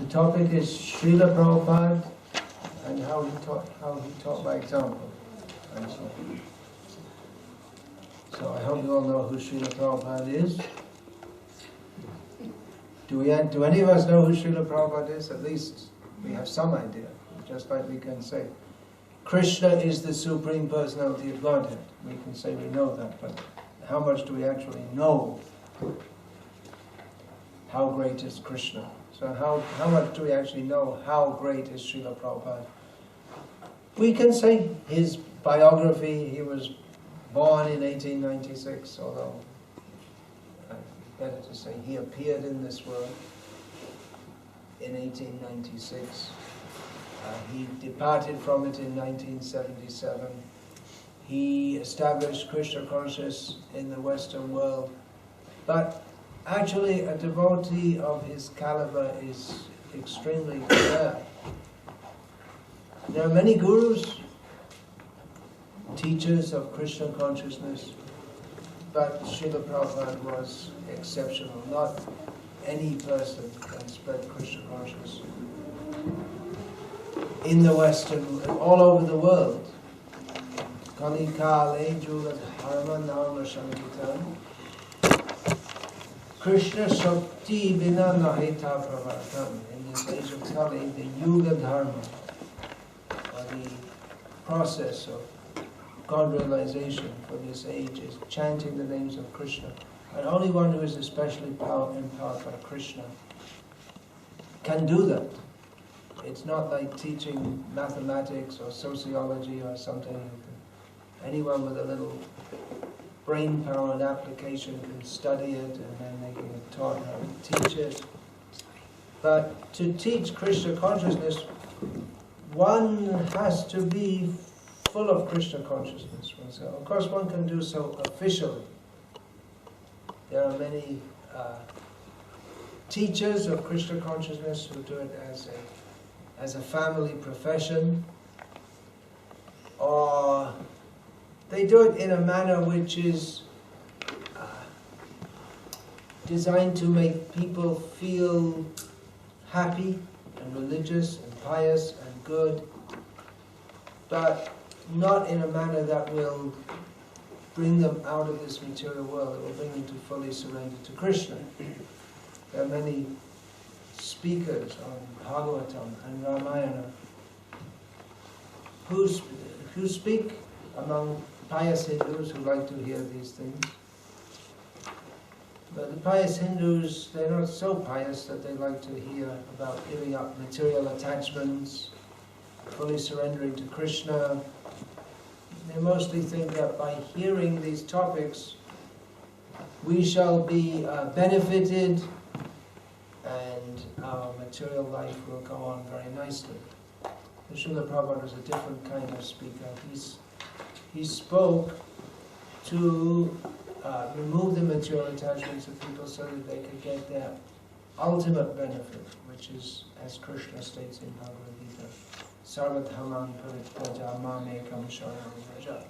The topic is Srila Prabhupada and how he taught by example. And so I hope you all know who Srila Prabhupada is. Do any of us know who Srila Prabhupada is? At least we have some idea. Just like we can say, Krishna is the Supreme Personality of Godhead. We can say we know that, but how much do we actually know? How great is Krishna? So how much do we actually know how great is Srila Prabhupada? We can say his biography, he was born in 1896, although better to say he appeared in this world in 1896. He departed from it in 1977. He established Krishna consciousness in the Western world. But actually a devotee of his caliber is extremely rare. There are many gurus, teachers of Krishna consciousness, but Srila Prabhupada was exceptional. Not any person can spread Krishna consciousness in the Western, all over the world. Kali Kale Julat Harman Nama Shankitan Krishna Shakti Bina Nahita Pravartan. In this age of Kali, the Yuga Dharma, or the process of God realization for this age, is chanting the names of Krishna. And only one who is especially empowered by Krishna can do that. It's not like teaching mathematics or sociology or something. Anyone with a little brain power and application can study it, and then they can get taught how to teach it. But to teach Krishna consciousness, one has to be full of Krishna consciousness oneself. Of course, one can do so officially. There are many teachers of Krishna consciousness who do it as a family profession, or they do it in a manner which is designed to make people feel happy and religious and pious and good, but not in a manner that will bring them out of this material world, that will bring them to fully surrender to Krishna. There are many speakers on Bhagavatam and Ramayana who speak among pious Hindus who like to hear these things. But the pious Hindus, they're not so pious that they like to hear about giving up material attachments, fully surrendering to Krishna. They mostly think that by hearing these topics, we shall be benefited and our material life will go on very nicely. Srila Prabhupada was a different kind of speaker. He spoke to remove the material attachments of people so that they could get their ultimate benefit, which is, as Krishna states in Bhagavad Gita, Sarvadhamam Parityaja Mamekam Sharanam Vraja.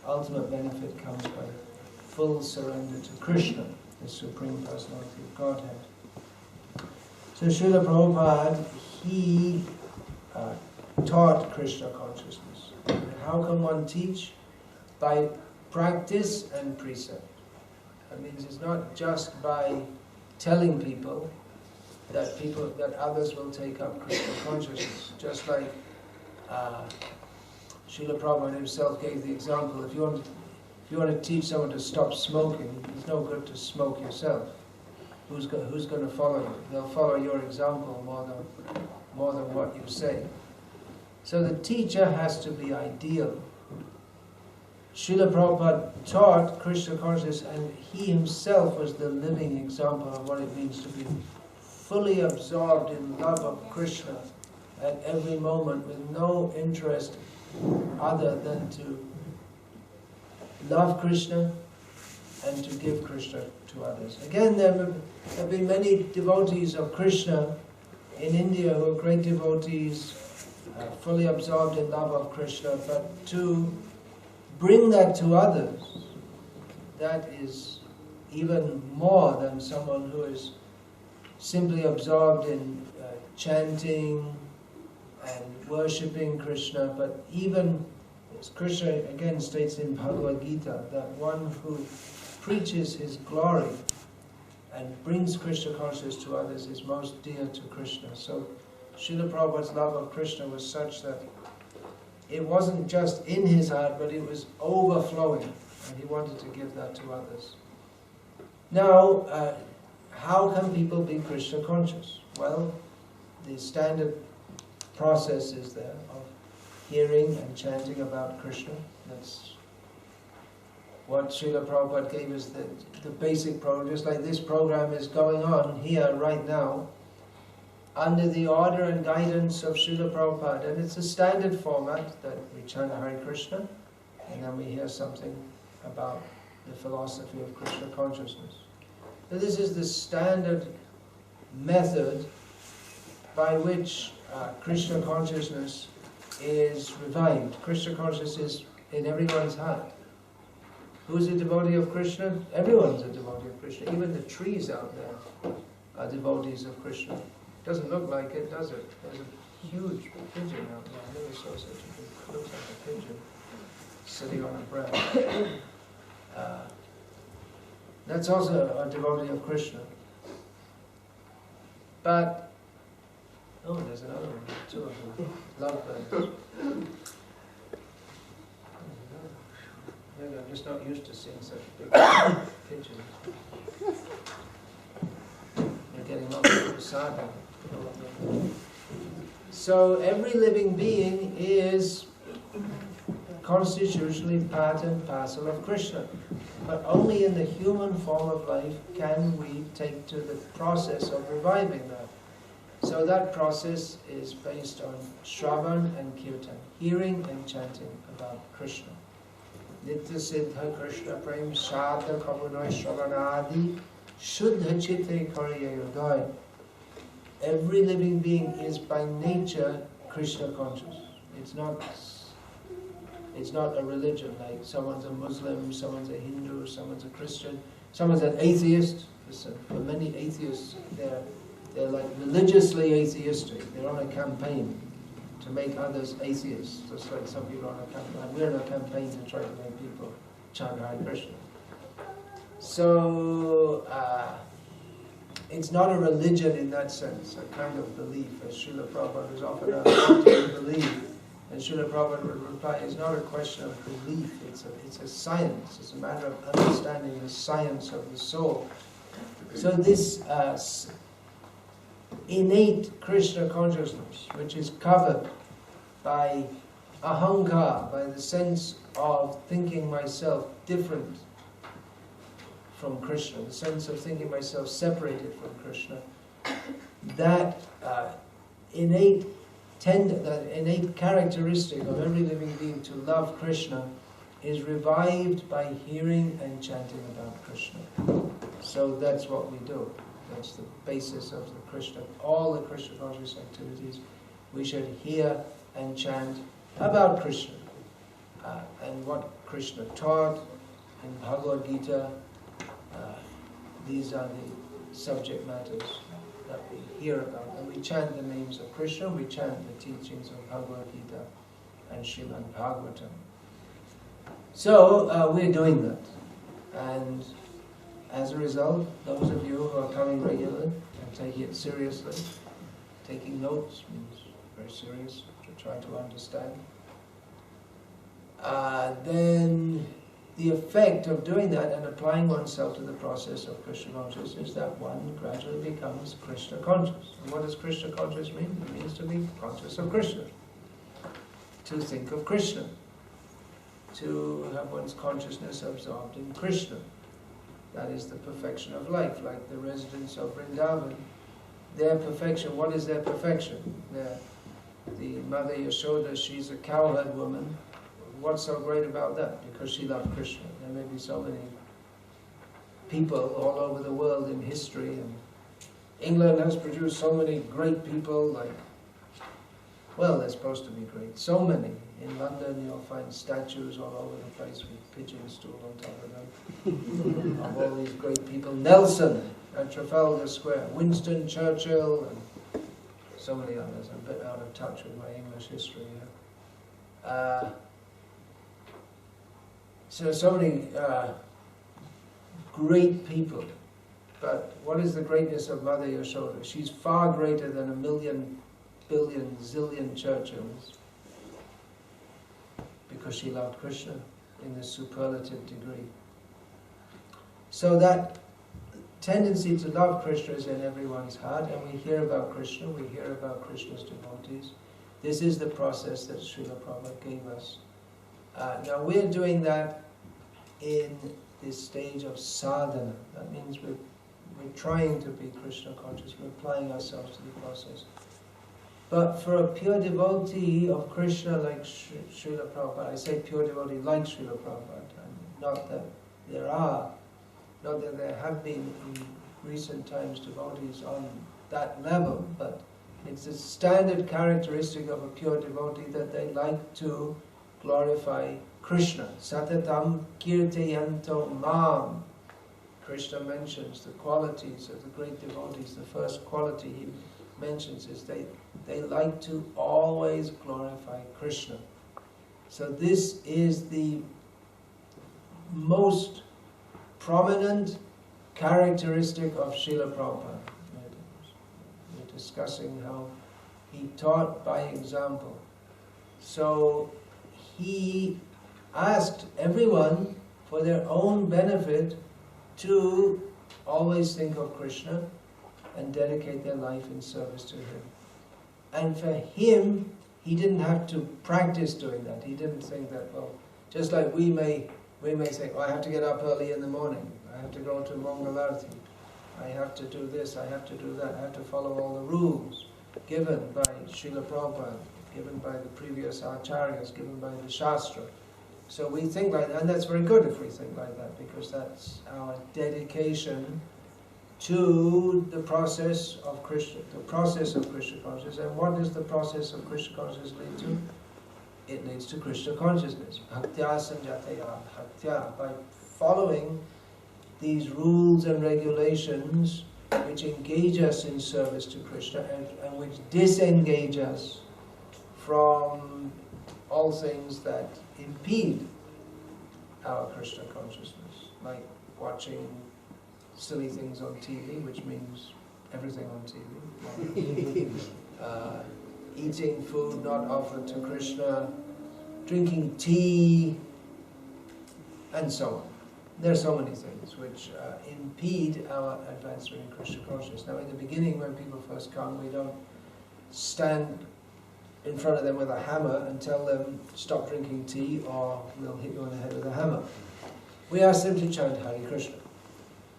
Ultimate benefit comes by full surrender to Krishna, the Supreme Personality of Godhead. So Srila Prabhupada, he taught Krishna consciousness. And how can one teach? By practice and precept. That means it's not just by telling people that others will take up Krishna consciousness. Just like Srila Prabhupada himself gave the example, if you want to teach someone to stop smoking, it's no good to smoke yourself. Who's going to follow you? They'll follow your example more than what you say. So the teacher has to be ideal. Srila Prabhupada taught Krishna consciousness, and he himself was the living example of what it means to be fully absorbed in love of Krishna at every moment, with no interest other than to love Krishna and to give Krishna to others. Again, there have been many devotees of Krishna in India who are great devotees, fully absorbed in love of Krishna, but to bring that to others, that is even more than someone who is simply absorbed in chanting and worshipping Krishna, but even as Krishna again states in Bhagavad Gita, that one who preaches his glory and brings Krishna consciousness to others is most dear to Krishna. So Srila Prabhupada's love of Krishna was such that it wasn't just in his heart, but it was overflowing, and he wanted to give that to others. Now, how can people be Krishna conscious? Well, the standard process is there of hearing and chanting about Krishna. That's what Srila Prabhupada gave us, the basic program, just like this program is going on here right now, under the order and guidance of Srila Prabhupada. And it's a standard format that we chant Hare Krishna, and then we hear something about the philosophy of Krishna consciousness. So this is the standard method by which Krishna consciousness is revived. Krishna consciousness is in everyone's heart. Who's a devotee of Krishna? Everyone's a devotee of Krishna. Even the trees out there are devotees of Krishna. Doesn't look like it, does it? There's a huge pigeon out there. I never saw such a big, looks like a pigeon sitting on a branch. That's also a devotee of Krishna. But, oh, there's another one, two of them, lovebirds. Maybe I'm just not used to seeing such big pigeons. They're getting lots of sadhana. So every living being is constitutionally part and parcel of Krishna. But only in the human form of life can we take to the process of reviving that. So that process is based on Shravan and Kirtan, hearing and chanting about Krishna. Nitya Siddha Krishna Prem Sadha Kavanai Shravanadi Shuddha Chitte Kariyayodai. Every living being is by nature Krishna conscious. It's not a religion, like someone's a Muslim, someone's a Hindu, someone's a Christian, someone's an atheist. Listen, for many atheists, they're like religiously atheistic. They're on a campaign to make others atheists, just like some people are on a campaign. We're on a campaign to try to make people chant Hare Krishna. So, it's not a religion in that sense, a kind of belief, as Srila Prabhupada is often asked, what do you believe? And Srila Prabhupada would reply, it's not a question of belief, it's a science, it's a matter of understanding the science of the soul. So this innate Krishna consciousness, which is covered by ahankar, by the sense of thinking myself different from Krishna, the sense of thinking myself separated from Krishna, that innate characteristic of every living being to love Krishna is revived by hearing and chanting about Krishna. So that's what we do. That's the basis of the Krishna. All the Krishna conscious activities, we should hear and chant about Krishna. And what Krishna taught in Bhagavad Gita, these are the subject matters that we hear about. And we chant the names of Krishna, we chant the teachings of Bhagavad Gita and Srimad Bhagavatam. So we're doing that. And as a result, those of you who are coming regularly and taking it seriously, taking notes means very serious, to try to understand, then the effect of doing that and applying oneself to the process of Krishna consciousness is that one gradually becomes Krishna conscious. And what does Krishna conscious mean? It means to be conscious of Krishna, to think of Krishna, to have one's consciousness absorbed in Krishna. That is the perfection of life, like the residents of Vrindavan. Their perfection, what is their perfection? The Mother Yashoda, she's a cowherd woman. What's so great about that? Because she loved Krishna. There may be so many people all over the world in history, and England has produced so many great people, like, well, they're supposed to be great. So many. In London you'll find statues all over the place with pigeon stool on top of them, of all these great people. Nelson at Trafalgar Square, Winston Churchill, and so many others. I'm a bit out of touch with my English history here. So many great people. But what is the greatness of Mother Yashoda? She's far greater than a million, billion, zillion Churchills, because she loved Krishna in this superlative degree. So that tendency to love Krishna is in everyone's heart, and we hear about Krishna, we hear about Krishna's devotees. This is the process that Srila Prabhupada gave us. Now we're doing that in this stage of sadhana. That means we're trying to be Krishna conscious, we're applying ourselves to the process. But for a pure devotee of Krishna like Srila Prabhupada, I say pure devotee like Srila Prabhupada, and not that there have been in recent times devotees on that level, but it's a standard characteristic of a pure devotee that they like to glorify Krishna. Satatam kirtayanto mam. Krishna mentions the qualities of the great devotees. The first quality he mentions is they like to always glorify Krishna. So this is the most prominent characteristic of Srila Prabhupada. We're discussing how he taught by example. So he asked everyone for their own benefit to always think of Krishna and dedicate their life in service to him. And for him, he didn't have to practice doing that. He didn't think that, well, just like we may think, oh, I have to get up early in the morning, I have to go to Mangalarti, I have to do this, I have to do that, I have to follow all the rules given by Srila Prabhupada, given by the previous acharyas, given by the Shastra. So we think like that, and that's very good if we think like that, because that's our dedication to the process of Krishna, Krishna consciousness. And what does the process of Krishna consciousness lead to? It leads to Krishna consciousness. Bhaktya sanjataya bhaktya. By following these rules and regulations which engage us in service to Krishna and which disengage us from all things that impede our Krishna consciousness, like watching silly things on TV, which means everything on TV, eating food not offered to Krishna, drinking tea, and so on. There are so many things which impede our advancement in Krishna consciousness. Now in the beginning, when people first come, we don't stand in front of them with a hammer and tell them, stop drinking tea or we'll hit you on the head with a hammer. We are simply chant Hare Krishna.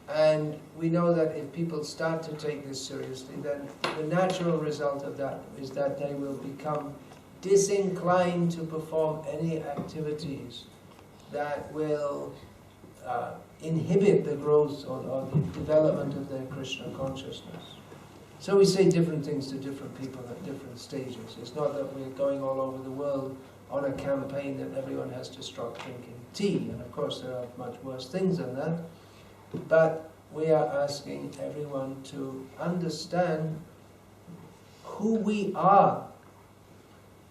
And we know that if people start to take this seriously, then the natural result of that is that they will become disinclined to perform any activities that will inhibit the growth or the development of their Krishna consciousness. So we say different things to different people at different stages. It's not that we're going all over the world on a campaign that everyone has to stop drinking tea. And of course there are much worse things than that. But we are asking everyone to understand who we are.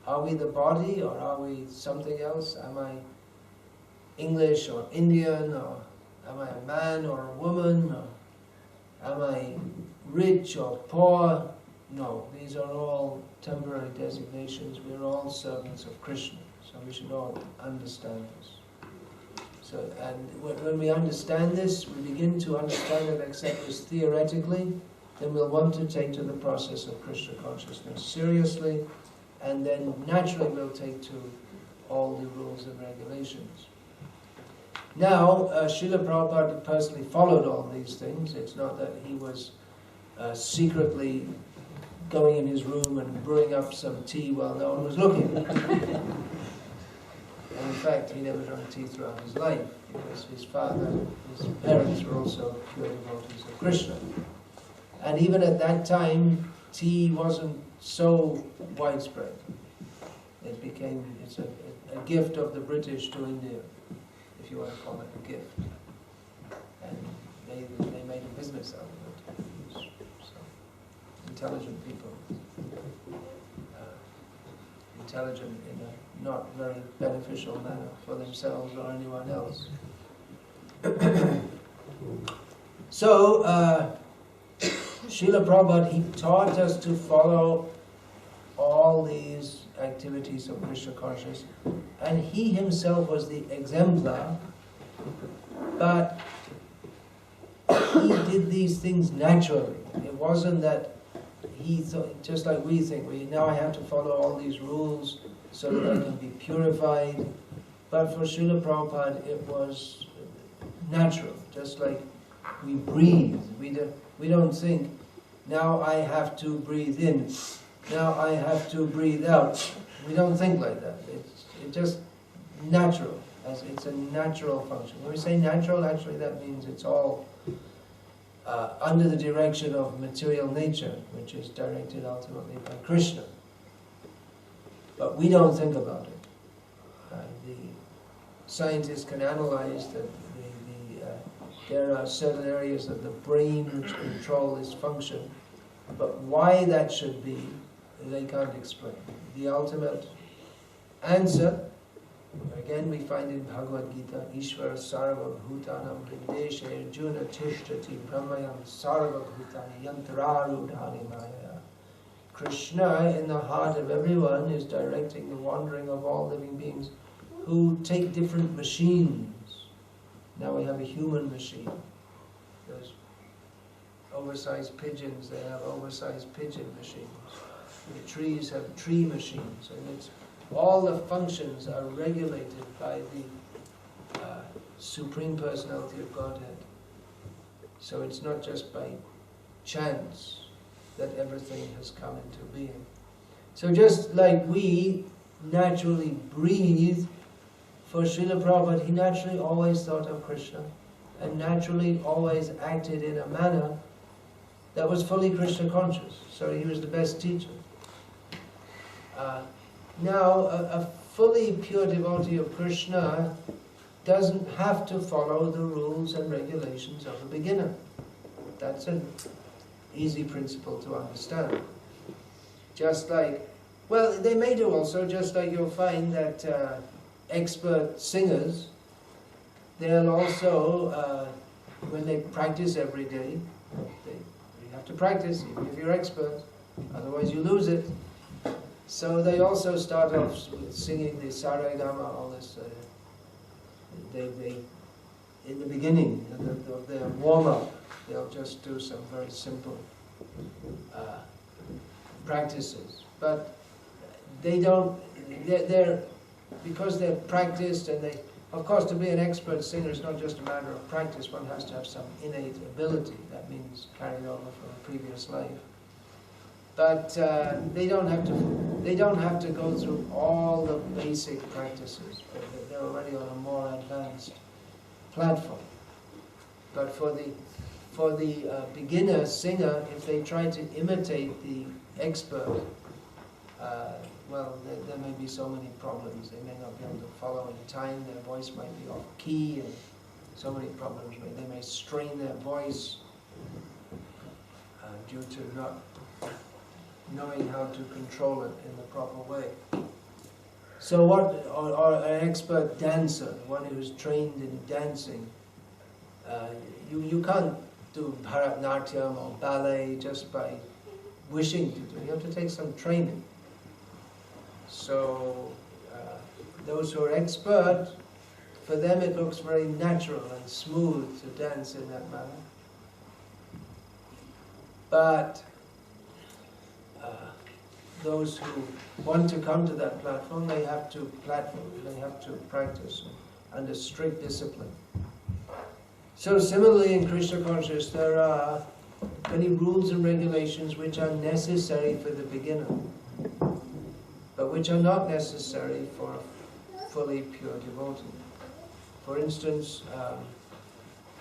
Are we the body or are we something else? Am I English or Indian, or am I a man or a woman, or am I rich or poor? No, these are all temporary designations. We are all servants of Krishna, so we should all understand this. So, and when we understand this, we begin to understand and accept this theoretically, then we'll want to take to the process of Krishna consciousness seriously, and then naturally we'll take to all the rules and regulations. Now, Srila Prabhupada personally followed all these things. It's not that he was secretly going in his room and brewing up some tea while no one was looking. And in fact, he never drank tea throughout his life, because his parents were also pure devotees of Krishna. And even at that time, tea wasn't so widespread. It's a gift of the British to India, if you want to call it a gift. And they made a business out of it. So, intelligent people. intelligent in a not very beneficial manner for themselves or anyone else. So, Srila Prabhupada, he taught us to follow all these activities of Krishna consciousness, and he himself was the exemplar, but he did these things naturally. It wasn't that he thought, just like we think, now I have to follow all these rules so that I can be purified. But for Srila Prabhupada, it was natural, just like we breathe. We don't think, now I have to breathe in, now I have to breathe out. We don't think like that. It's just natural. It's a natural function. When we say natural, actually that means it's all under the direction of material nature, which is directed ultimately by Krishna. But we don't think about it. The scientists can analyze that there are certain areas of the brain which control this function, but why that should be, they can't explain. The ultimate answer, again we find in Bhagavad Gita, Ishvara Sarva Bhutanam Hrideshe Arjuna Tishtati Brahmayam Sarva Bhutani Yantararudhani Maya. Krishna in the heart of everyone is directing the wandering of all living beings who take different machines. Now we have a human machine. Those oversized pigeons, they have oversized pigeon machines. The trees have tree machines, and all the functions are regulated by the Supreme Personality of Godhead. So it's not just by chance that everything has come into being. So just like we naturally breathe, for Srila Prabhupada, he naturally always thought of Krishna and naturally always acted in a manner that was fully Krishna conscious. So he was the best teacher. Now, a fully pure devotee of Krishna doesn't have to follow the rules and regulations of a beginner. That's an easy principle to understand. Just like, well, they may do also, just like you'll find that expert singers, they'll also, when they practice every day, you have to practice, even if you're expert, otherwise you lose it. So they also start off with singing the Saragama, all this, in the beginning of their warm-up, they'll just do some very simple practices. But they don't, because they're practiced, and they, of course, to be an expert singer is not just a matter of practice. One has to have some innate ability. That means carried over from a previous life. But they don't have to go through all the basic practices. They're already on a more advanced platform. But for the beginner singer, if they try to imitate the expert, well, there may be so many problems. They may not be able to follow in time. Their voice might be off key, and so many problems. They may strain their voice due to not knowing how to control it in the proper way. So or an expert dancer, one who's trained in dancing, you can't do Bharatanatyam or ballet just by wishing to do it. You have to take some training. So those who are expert, for them it looks very natural and smooth to dance in that manner. But those who want to come to that platform, they have to practice under strict discipline. So similarly in Krishna consciousness, there are many rules and regulations which are necessary for the beginner, but which are not necessary for a fully pure devotee. For instance,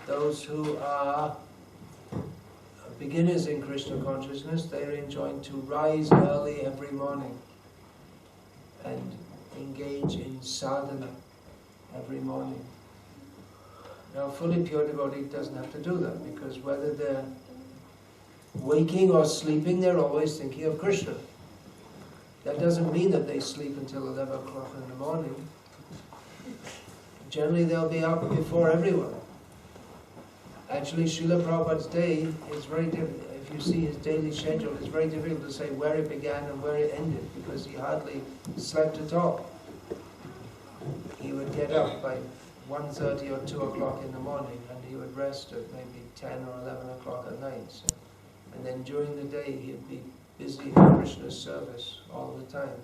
those who are beginners in Krishna consciousness, they are enjoined to rise early every morning and engage in sadhana every morning. Now, a fully pure devotee doesn't have to do that, because whether they're waking or sleeping, they're always thinking of Krishna. That doesn't mean that they sleep until 11 o'clock in the morning. Generally they'll be up before everyone. Actually, Srila Prabhupada's day is very difficult. If you see his daily schedule, it's very difficult to say where it began and where it ended, because he hardly slept at all. He would get up by 1:30 or 2 o'clock in the morning, and he would rest at maybe 10 or 11 o'clock at night. So, and then during the day, he'd be busy in Krishna's service all the time.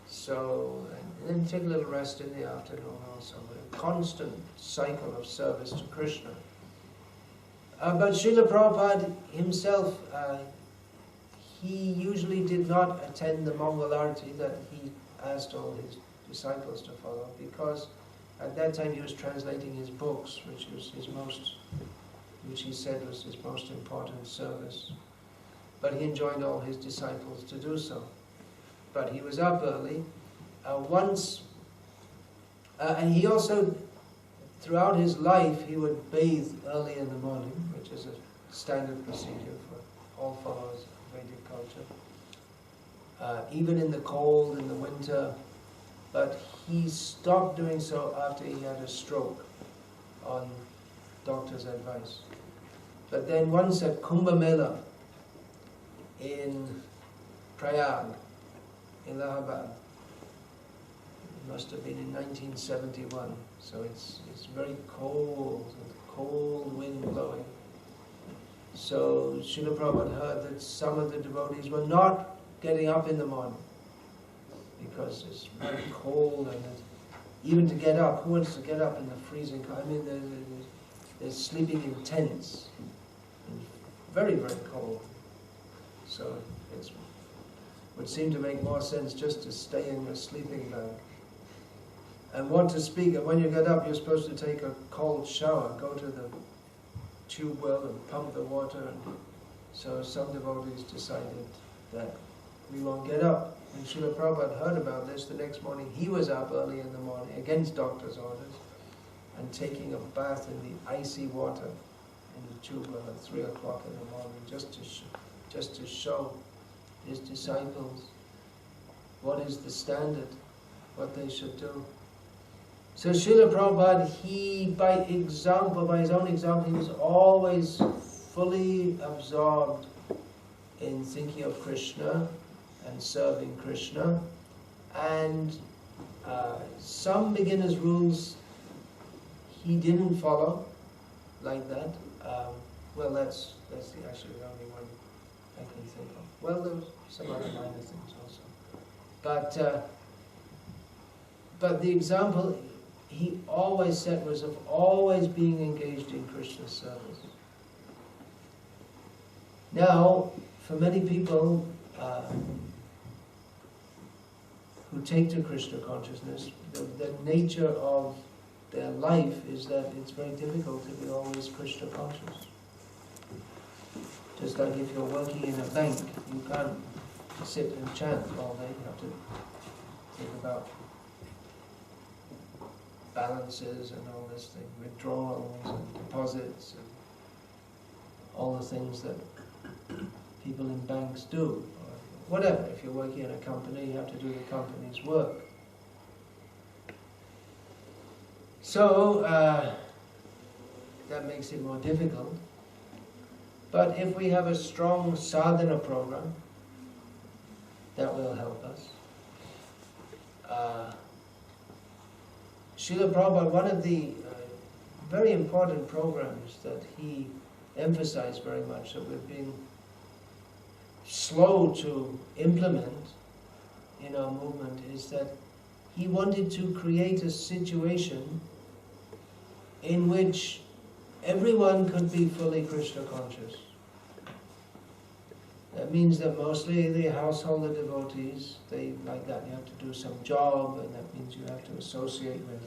So, and then take a little rest in the afternoon also. A constant cycle of service to Krishna. But Srila Prabhupada himself, he usually did not attend the Mangal Arati that he asked all his disciples to follow, because at that time he was translating his books, which he said was his most important service. But he enjoined all his disciples to do so. But he was up early. And he also, throughout his life, he would bathe early in the morning, which is a standard procedure for all followers of Vedic culture. Even in the cold, in the winter. But he stopped doing so after he had a stroke on doctor's advice. But then once at Kumbh Mela in Prayag, Allahabad, it must have been in 1971, so it's very cold, cold wind blowing. So Srila Prabhupada heard that some of the devotees were not getting up in the morning because it's very cold, and even to get up, who wants to get up in the freezing cold? I mean, they're sleeping in tents, very, very cold. So it would seem to make more sense just to stay in your sleeping bag. And what to speak, and when you get up, you're supposed to take a cold shower, go to the tube well and pump the water. And so some devotees decided that we won't get up. And Srila Prabhupada heard about this. The next morning he was up early in the morning, against doctor's orders, and taking a bath in the icy water in the tube well at 3 o'clock in the morning, just to show his disciples what is the standard, what they should do. So Srila Prabhupada, by his own example, he was always fully absorbed in thinking of Krishna and serving Krishna. And some beginner's rules he didn't follow like that. Well, that's actually the only one I can think of. Well, there was some other minor things also. But the example he always set was of always being engaged in Krishna's service. Now, for many people who take to Krishna consciousness, the nature of their life is that it's very difficult to be always Krishna conscious. Just like if you're working in a bank, you can't sit and chant all day. You have to think about balances and all this thing, withdrawals and deposits and all the things that people in banks do. Or whatever, if you're working in a company, you have to do the company's work. So that makes it more difficult. But if we have a strong sadhana program, that will help us. Srila Prabhupada, one of the very important programs that he emphasized very much, that we've been slow to implement in our movement, is that he wanted to create a situation in which everyone could be fully Krishna conscious. That means that mostly the householder devotees, they like that. You have to do some job, and that means you have to associate with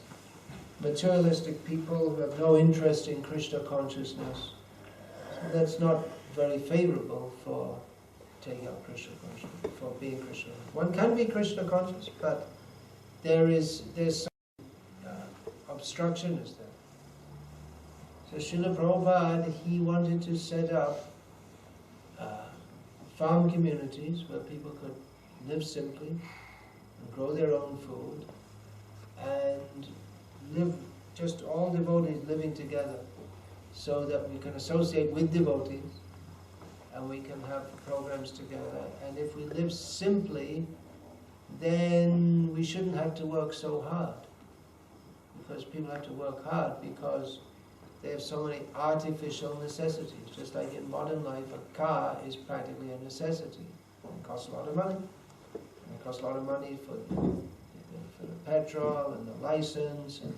materialistic people who have no interest in Krishna consciousnness. So that's not very favorable for taking up Krishna consciousness, for being Krishna. One can be Krishna conscious, but there's some obstruction is there. So Srila Prabhupada, he wanted to set up farm communities where people could live simply, and grow their own food, and live, just all devotees living together, so that we can associate with devotees, and we can have programs together. And if we live simply, then we shouldn't have to work so hard. Because people have to work hard because they have so many artificial necessities. Just like in modern life, a car is practically a necessity. It costs a lot of money. And it costs a lot of money for the petrol and the license and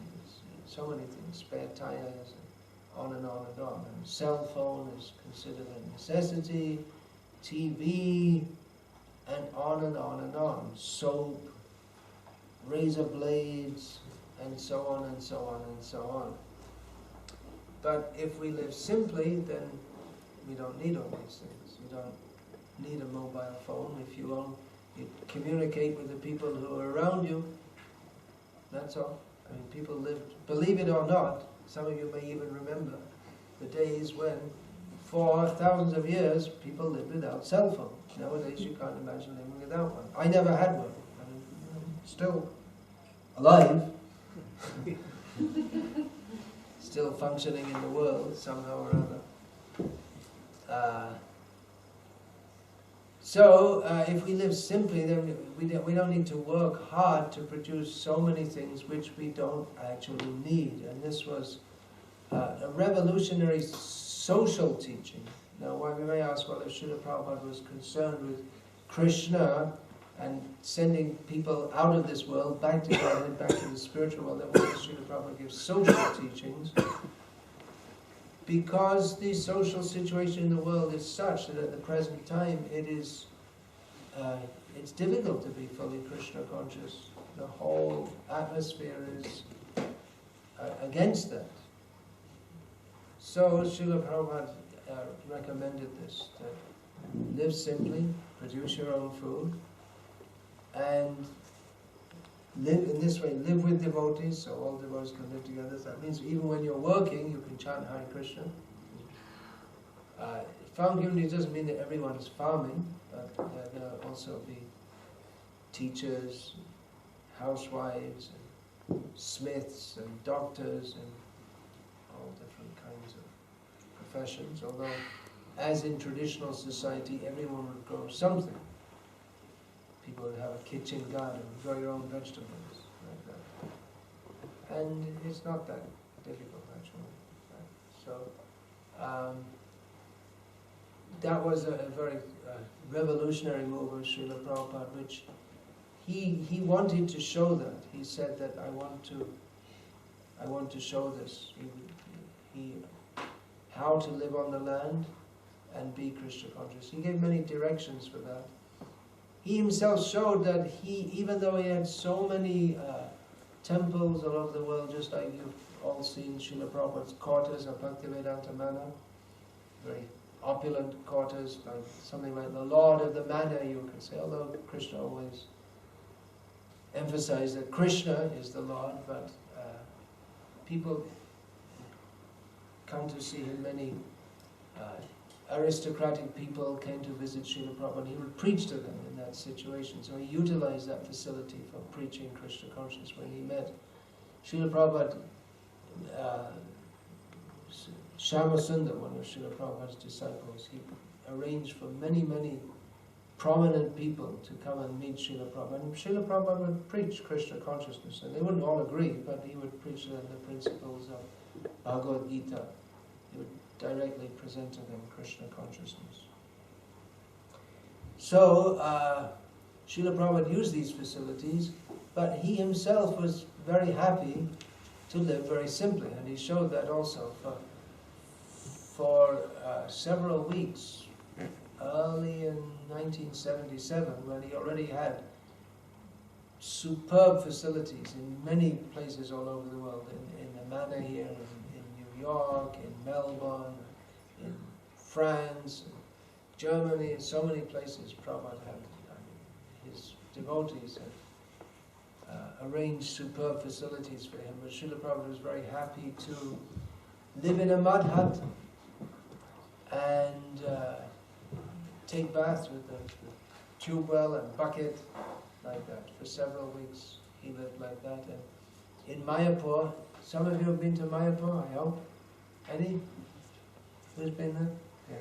so many things, spare tires, and on and on and on. And cell phone is considered a necessity, TV, and on and on and on. Soap, razor blades, and so on and so on and so on. But if we live simply, then we don't need all these things. You don't need a mobile phone. If you communicate with the people who are around you, that's all. I mean, people lived, believe it or not, some of you may even remember the days when, for thousands of years, people lived without cell phones. Nowadays, you can't imagine living without one. I never had one. I'm still alive. Still functioning in the world somehow or other. So if we live simply, then we don't need to work hard to produce so many things which we don't actually need. And this was a revolutionary social teaching. Now, why we may ask, well, if Srila Prabhupada was concerned with Krishna and sending people out of this world back to God and back to the spiritual world, then why does Srila Prabhupada give social teachings? Because the social situation in the world is such that at the present time it's difficult to be fully Krishna conscious. The whole atmosphere is against that. So Srila Prabhupada recommended this, that live simply, produce your own food, and live in this way, live with devotees, so all devotees can live together. So that means even when you're working, you can chant Hare Krishna. Farm community doesn't mean that everyone is farming, but there'll also be teachers, housewives, and smiths, and doctors, and all different kinds of professions. Although, as in traditional society, everyone would grow something. People would have a kitchen garden, grow your own vegetables, like that. And it's not that difficult, actually. So, that was a very revolutionary move of Srila Prabhupada, which he wanted to show that. He said that I want to show this. How to live on the land and be Krishna conscious. He gave many directions for that. He himself showed that even though he had so many temples all over the world, just like you've all seen Srila Prabhupada's quarters at Bhaktivedanta Manor, very opulent quarters, like something like the Lord of the Manor, you could say, although Krishna always emphasized that Krishna is the Lord, but people come to see him. Many aristocratic people came to visit Srila Prabhupada, and he would preach to them in that situation. So he utilized that facility for preaching Krishna consciousness. When he met Srila Prabhupada, Shama Sundar, one of Srila Prabhupada's disciples, he arranged for many, many prominent people to come and meet Srila Prabhupada. And Srila Prabhupada would preach Krishna consciousness, and they wouldn't all agree, but he would preach them the principles of Bhagavad Gita. He would directly present to them Krishna consciousness. So, Srila Prabhupada used these facilities, but he himself was very happy to live very simply, and he showed that also for several weeks, early in 1977, when he already had superb facilities in many places all over the world, in the manor here, in New York, in Melbourne, in France, Germany, in so many places. Prabhupada had, his devotees had arranged superb facilities for him, but Srila Prabhupada was very happy to live in a mud hut and take baths with the tube well and bucket, like that. For several weeks he lived like that. And in Mayapur, some of you have been to Mayapur, I hope. Any? Who's been there? Yeah.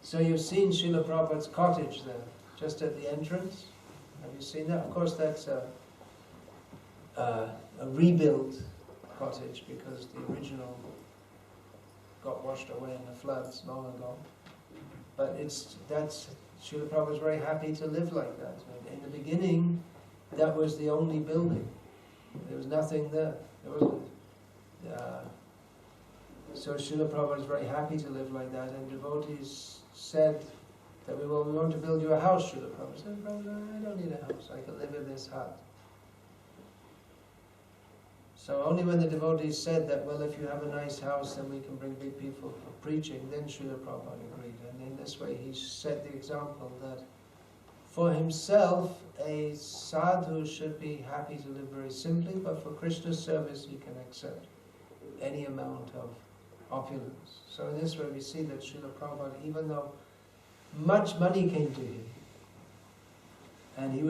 So you've seen Srila Prabhupada's cottage there, just at the entrance. Have you seen that? Of course that's a rebuilt cottage because the original got washed away in the floods long ago. But Srila Prabhupada was very happy to live like that. In the beginning, that was the only building. There was nothing there. So Srila Prabhupada was very happy to live like that, and devotees said that we want to build you a house, Srila Prabhupada said, Prabhupada, I don't need a house, I can live in this hut. So only when the devotees said that, well, if you have a nice house, then we can bring big people for preaching, then Srila Prabhupada agreed. And in this way he set the example that for himself, a sadhu should be happy to live very simply, but for Krishna's service he can accept any amount of opulence. So in this way we see that Srila Prabhupada, even though much money came to him, and he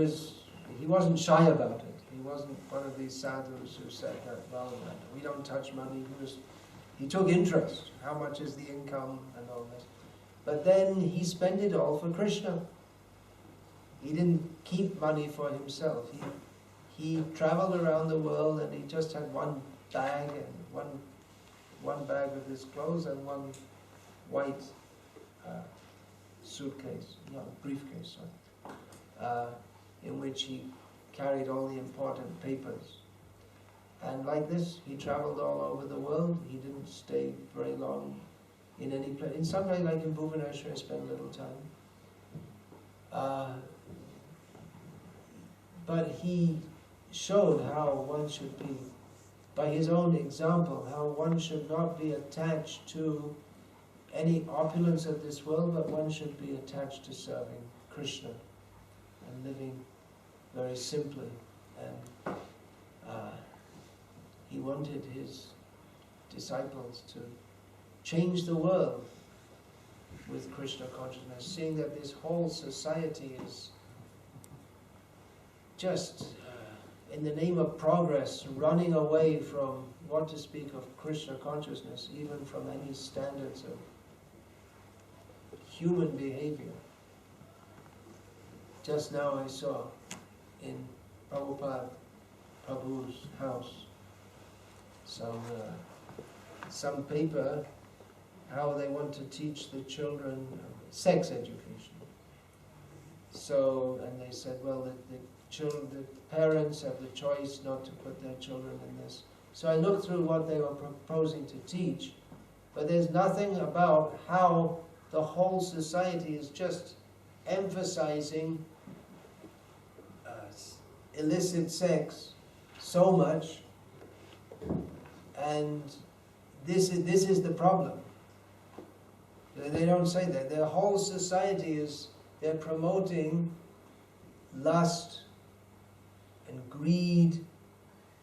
wasn't shy about it. He wasn't one of these sadhus who said that, well, we don't touch money. He took interest. How much is the income and all this. But then he spent it all for Krishna. He didn't keep money for himself. He traveled around the world and he just had one bag and one bag with his clothes and one white suitcase, briefcase, in which he carried all the important papers. And like this, he traveled all over the world. He didn't stay very long in any place. In some way, like in Bhubaneswar, he spent a little time. But he showed how one should be, by his own example, how one should not be attached to any opulence of this world, but one should be attached to serving Krishna and living very simply. And he wanted his disciples to change the world with Krishna consciousness, seeing that this whole society is just in the name of progress, running away from what to speak of Krishna consciousness, even from any standards of human behavior. Just now I saw in Prabhu's house some paper how they want to teach the children sex education. So, and they said, well, the parents have the choice not to put their children in this. So I looked through what they were proposing to teach, but there's nothing about how the whole society is just emphasizing illicit sex so much, and this is the problem. They don't say that. Their whole society they're promoting lust and greed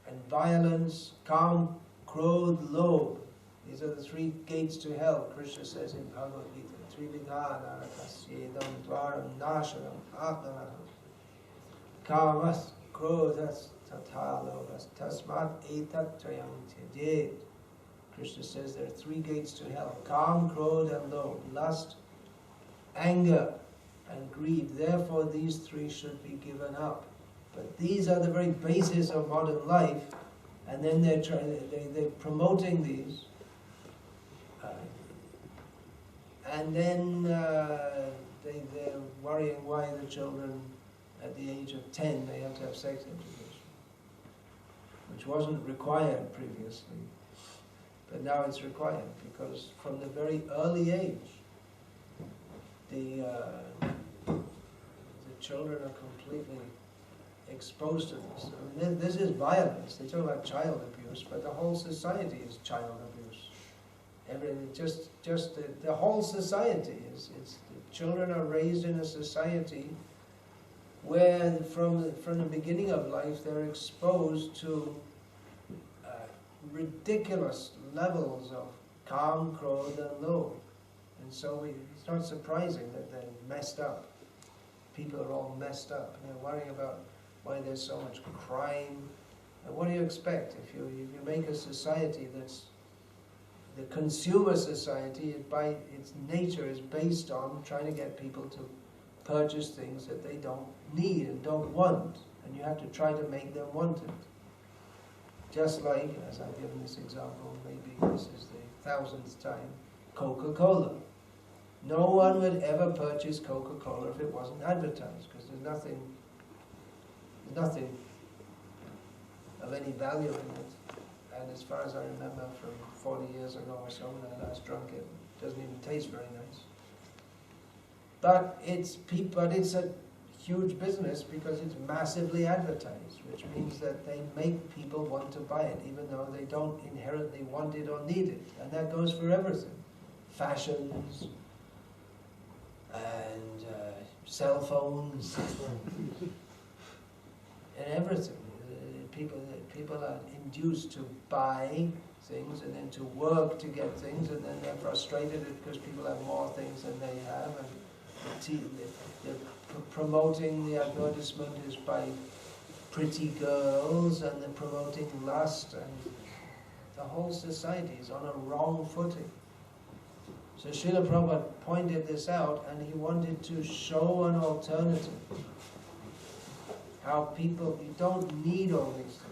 and violence, kam, krodh, lobh. These are the three gates to hell, Krishna says in Bhagavad Gita. Trividha narakasya dvaram nashanam atmanaham. Kamas, krodhas, tatha lobhas, tasmat etat trayam tyajed. Krishna says there are three gates to hell: kam, krodh, and lobh, lust, anger, and greed. Therefore these three should be given up. But these are the very basis of modern life, and then they're promoting these, and then they're worrying why the children at the age of 10 they have to have sex education, which wasn't required previously, but now it's required because from the very early age the children are completely exposed to this. I mean, this is violence. They talk about child abuse, but the whole society is child abuse. Everything, just the whole society is. The children are raised in a society where, from the beginning of life, they're exposed to ridiculous levels of kam, krodh, and lobh, and so it's not surprising that they're messed up. people are all messed up, and they're worrying about why there's so much crime. And what do you expect? If you make a society that's the consumer society, by its nature is based on trying to get people to purchase things that they don't need and don't want, and you have to try to make them want it. Just like, as I've given this example, maybe this is the 1000th time, Coca-Cola. No one would ever purchase Coca-Cola if it wasn't advertised, because there's nothing of any value in it. And as far as I remember from 40 years ago or so, when I last drunk it, it doesn't even taste very nice. But it's a huge business because it's massively advertised, which means that they make people want to buy it, even though they don't inherently want it or need it. And that goes for everything. Fashions, and cell phones, and everything. People are induced to buy things and then to work to get things, and then they're frustrated because people have more things than they have, and they're promoting the advertisement is by pretty girls, and they're promoting lust, and the whole society is on a wrong footing. So Srila Prabhupada pointed this out, and he wanted to show an alternative. How people, you don't need all these things.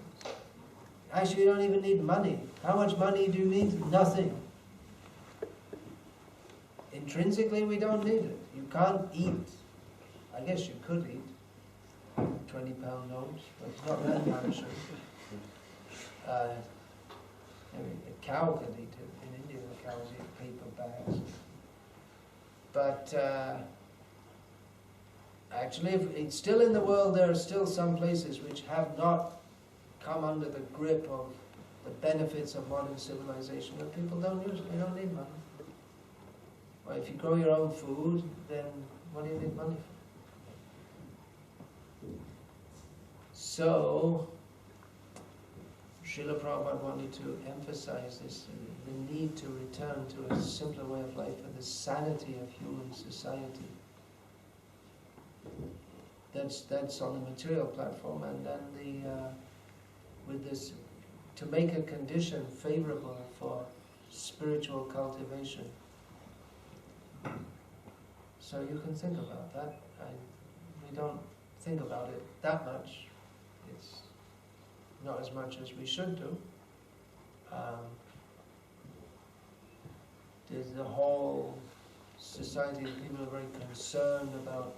Actually, you don't even need money. How much money do you need? Nothing. Intrinsically, we don't need it. You can't eat. I guess you could eat 20-pound notes, but it's not that much. I mean, a cow can eat it. In India, the cows eat paper bags. But actually, if it's still in the world, there are still some places which have not come under the grip of the benefits of modern civilization, where people don't need money. Well, if you grow your own food, then what do you need money for? So, Srila Prabhupada wanted to emphasize this, the need to return to a simpler way of life for the sanity of human society. That's on the material platform, and then with this, to make a condition favorable for spiritual cultivation. So you can think about that. We don't think about it that much. It's not as much as we should do. There's the whole society of people are very concerned about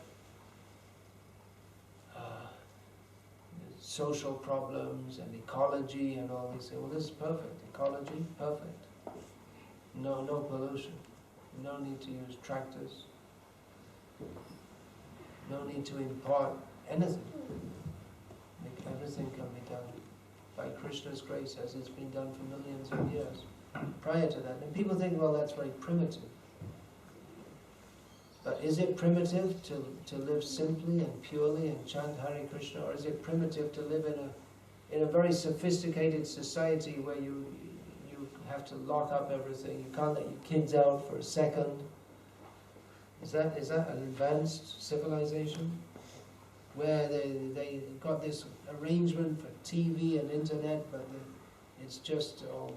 social problems and ecology and all these things. Well, this is perfect. Ecology, perfect. No pollution. No need to use tractors. No need to import anything. Everything can be done by Krishna's grace, as it's been done for millions of years prior to that. And people think, well, that's very primitive. But is it primitive to live simply and purely and chant Hare Krishna, or is it primitive to live in a very sophisticated society where you have to lock up everything, you can't let your kids out for a second? Is that an advanced civilization? Where they got this arrangement for TV and internet, but it's just all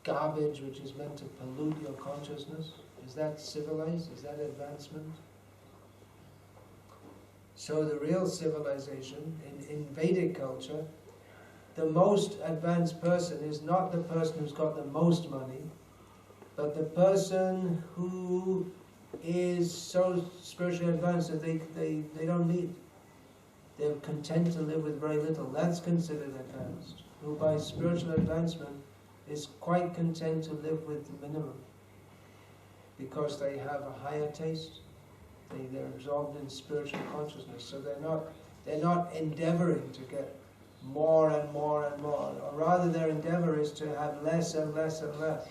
garbage which is meant to pollute your consciousness? Is that civilized? Is that advancement? So the real civilization in Vedic culture, the most advanced person is not the person who's got the most money, but the person who is so spiritually advanced that they don't need. They're content to live with very little. That's considered advanced. Who by spiritual advancement is quite content to live with the minimum, because they have a higher taste. They're absorbed in spiritual consciousness, so they're not endeavoring to get more and more and more, or rather their endeavor is to have less and less and less.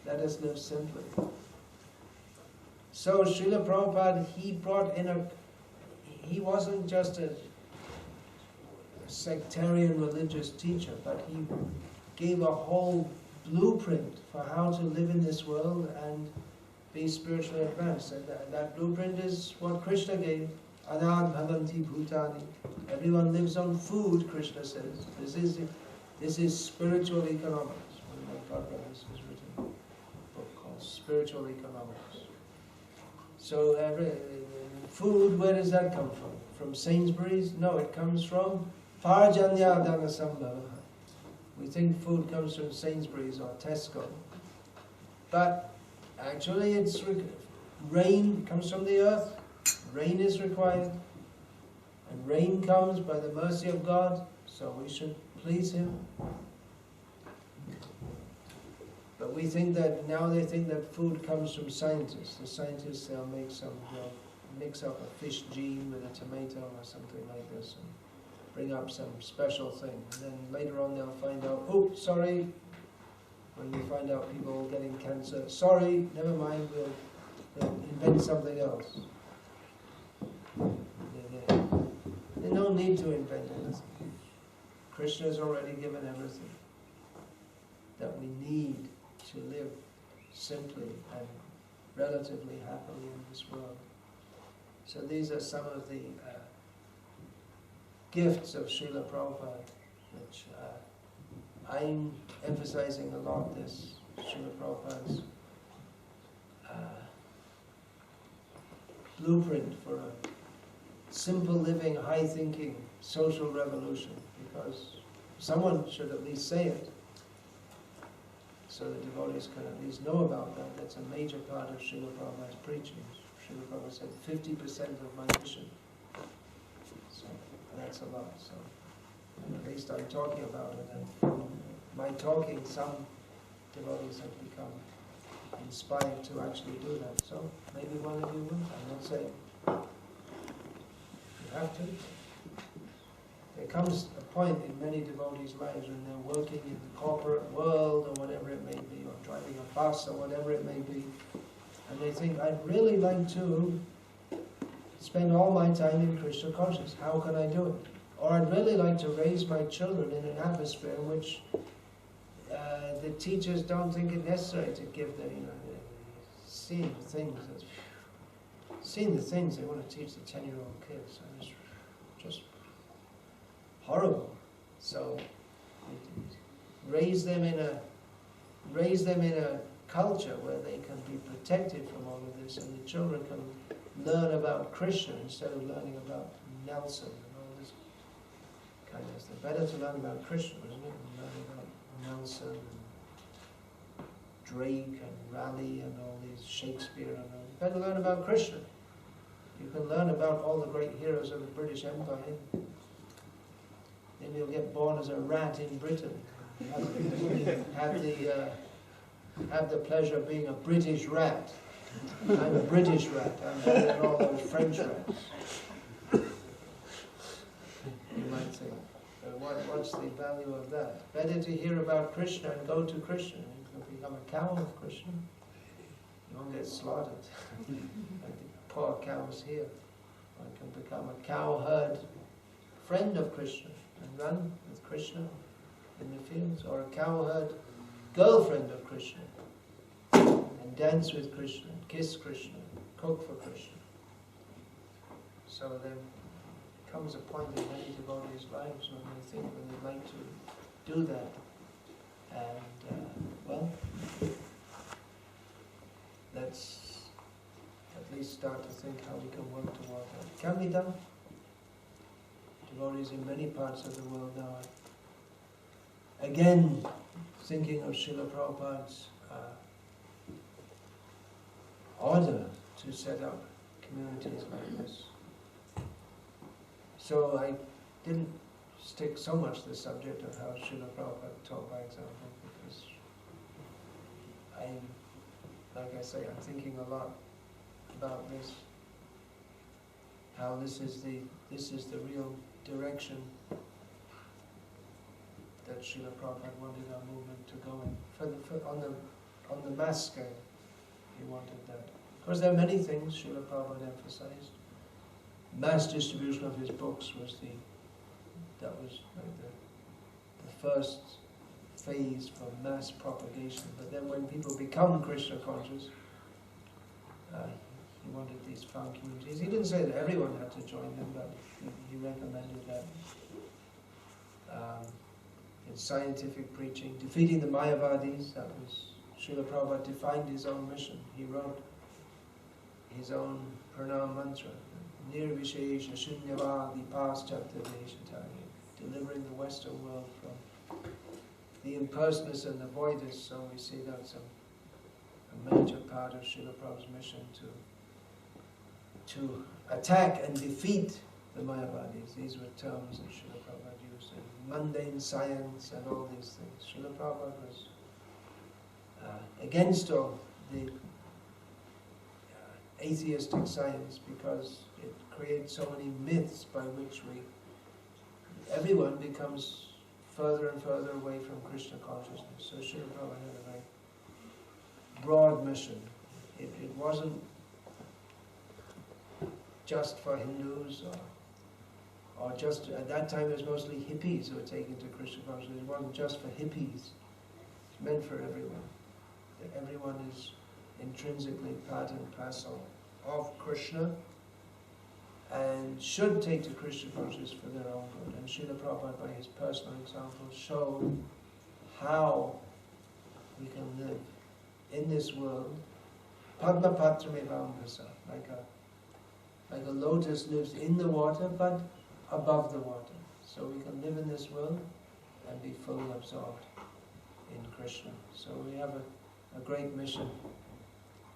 Let us live simply. So Srila Prabhupada, he wasn't just a sectarian religious teacher, but he gave a whole blueprint for how to live in this world and be spiritually advanced. And that blueprint is what Krishna gave. Anad bhavanti bhutani. Everyone lives on food, Krishna says. This is spiritual economics. One of my godbrothers has written a book called Spiritual Economics. So food, where does that come from? From Sainsbury's? No, it comes from Parjanya Dhanasambhava. We think food comes from Sainsbury's or Tesco. But actually it's rain comes from the earth. Rain is required. And rain comes by the mercy of God, so we should please Him. But we think that, now they think that food comes from scientists. The scientists, they'll make some, mix up a fish gene with a tomato or something like this and bring up some special thing. And then later on they'll find out, oh, sorry, when we find out people getting cancer, sorry, never mind, we'll invent something else. There's no need to invent anything. Krishna has already given everything that we need to live simply and relatively happily in this world. So these are some of the gifts of Srila Prabhupada, which I'm emphasizing a lot, this Srila Prabhupada's blueprint for a simple living, high thinking, social revolution, because someone should at least say it, so the devotees can at least know about that. That's a major part of Srila Prabhupada's preaching. Srila Prabhupada said 50% of my mission. So that's a lot. So at least I'm talking about it. And by talking, some devotees have become inspired to actually do that. So maybe one of you will. I'm not saying you have to. There comes a point in many devotees' lives when they're working in the corporate world or whatever it may be, or driving a bus or whatever it may be, and they think, I'd really like to spend all my time in Krishna consciousness. How can I do it? Or I'd really like to raise my children in an atmosphere in which the teachers don't think it necessary to give them, seeing the things they want to teach the 10-year-old kids. And it's just horrible. So raise them in a culture where they can be protected from all of this, and the children can learn about Krishna instead of learning about Nelson and all this kind of stuff. Better to learn about Krishna, isn't it? And learn about Nelson and Drake and Raleigh and all these Shakespeare and all. Better learn about Krishna. You can learn about all the great heroes of the British Empire. Then you'll get born as a rat in Britain. Have the pleasure of being a British rat. I'm a British rat. I'm better than all those French rats. You might think, what's the value of that? Better to hear about Krishna and go to Krishna. You can become a cow of Krishna. You won't get slaughtered. Like the poor cows here. One can become a cowherd, friend of Krishna, and run with Krishna in the fields, or a cowherd girlfriend of Krishna, and dance with Krishna, and kiss Krishna, and cook for Krishna. So there comes a point in many devotees' lives when they'd like to do that, and let's at least start to think how we can work toward that. It can be done. Devotees in many parts of the world now are again thinking of Srila Prabhupada's order to set up communities like this. So I didn't stick so much to the subject of how Srila Prabhupada taught by example, because like I say, I'm thinking a lot about this, how this is the real direction that Srila Prabhupada wanted our movement to go in. On the mass scale, he wanted that. Of course, there are many things Srila Prabhupada emphasized. Mass distribution of his books was like the first phase for mass propagation. But then when people become Krishna conscious, He wanted these farm communities. He didn't say that everyone had to join them, but he recommended that. In scientific preaching, defeating the Mayavadis, that was, Srila Prabhupada defined his own mission. He wrote his own pranam mantra, Nirvishesha Shunyava Vipaschakta Deshatani, delivering the Western world from the impersonalists and the voidists. So we see that's a major part of Srila Prabhupada's mission to attack and defeat the Mayavadis. These were terms that Srila Prabhupada used in mundane science and all these things. Srila Prabhupada was against all the atheistic science because it creates so many myths by which everyone becomes further and further away from Krishna consciousness. So Srila Prabhupada had a very broad mission. It wasn't just for Hindus or just, at that time it was mostly hippies who were taken to Krishna consciousness. It wasn't just for hippies. It's meant for everyone. Everyone is intrinsically part and parcel of Krishna and should take to Krishna consciousness for their own good. And Srila Prabhupada, by his personal example, showed how we can live in this world, Padma Patramevambhasa, like a lotus lives in the water but above the water. So we can live in this world and be fully absorbed in Krishna. So we have a great mission.